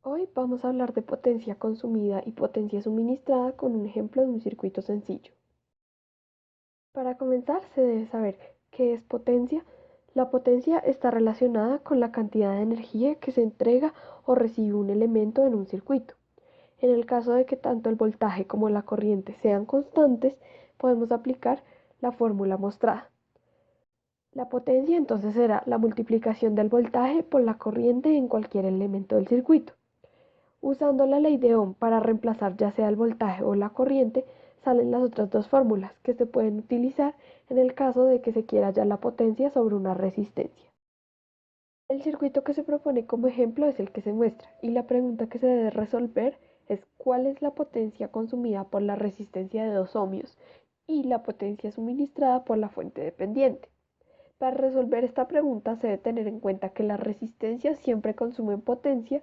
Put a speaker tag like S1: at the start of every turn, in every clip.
S1: Hoy vamos a hablar de potencia consumida y potencia suministrada con un ejemplo de un circuito sencillo. Para comenzar, se debe saber qué es potencia. La potencia está relacionada con la cantidad de energía que se entrega o recibe un elemento en un circuito. En el caso de que tanto el voltaje como la corriente sean constantes, podemos aplicar la fórmula mostrada. La potencia entonces será la multiplicación del voltaje por la corriente en cualquier elemento del circuito. Usando la ley de Ohm para reemplazar ya sea el voltaje o la corriente, salen las otras dos fórmulas que se pueden utilizar en el caso de que se quiera hallar la potencia sobre una resistencia. El circuito que se propone como ejemplo es el que se muestra y la pregunta que se debe resolver es cuál es la potencia consumida por la resistencia de 2 ohmios y la potencia suministrada por la fuente dependiente. Para resolver esta pregunta se debe tener en cuenta que las resistencias siempre consumen potencia.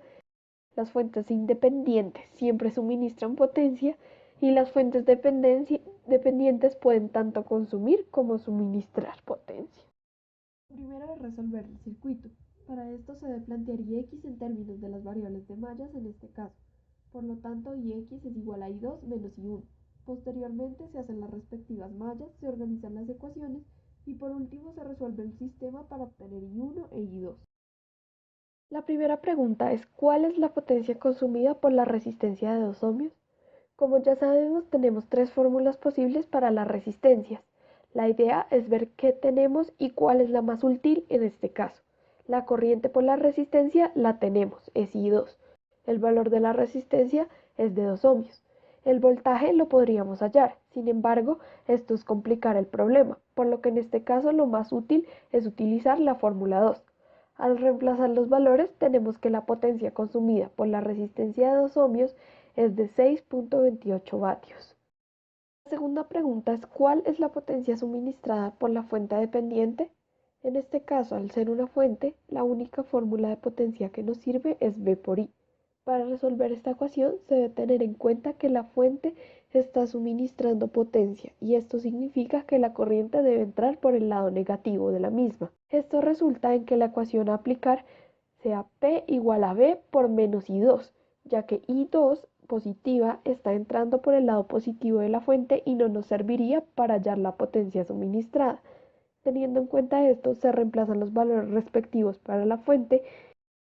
S1: Las fuentes independientes siempre suministran potencia y las fuentes dependientes pueden tanto consumir como suministrar potencia. Primero es resolver el circuito. Para esto se debe plantear Ix en términos de las variables de mallas en este caso. Por lo tanto, Ix es igual a I2 menos I1. Posteriormente se hacen las respectivas mallas, se organizan las ecuaciones y por último se resuelve el sistema para obtener I1 e I2. La primera pregunta es ¿cuál es la potencia consumida por la resistencia de 2 ohmios? Como ya sabemos, tenemos tres fórmulas posibles para las resistencias. La idea es ver qué tenemos y cuál es la más útil en este caso. La corriente por la resistencia la tenemos, es I2. El valor de la resistencia es de 2 ohmios. El voltaje lo podríamos hallar, sin embargo, esto es complicar el problema, por lo que en este caso lo más útil es utilizar la fórmula 2. Al reemplazar los valores, tenemos que la potencia consumida por la resistencia de 2 ohmios es de 6.28 vatios. La segunda pregunta es ¿cuál es la potencia suministrada por la fuente dependiente? En este caso, al ser una fuente, la única fórmula de potencia que nos sirve es V por I. Para resolver esta ecuación se debe tener en cuenta que la fuente está suministrando potencia y esto significa que la corriente debe entrar por el lado negativo de la misma. Esto resulta en que la ecuación a aplicar sea P igual a V por menos I2, ya que I2 positiva está entrando por el lado positivo de la fuente y no nos serviría para hallar la potencia suministrada. Teniendo en cuenta esto, se reemplazan los valores respectivos para la fuente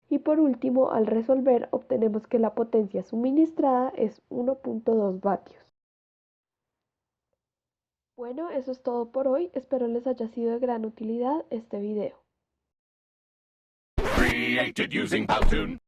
S1: y por último, al resolver, obtenemos que la potencia suministrada es 1.2 vatios. Bueno, eso es todo por hoy. Espero les haya sido de gran utilidad este video.
S2: Created using Powtoon.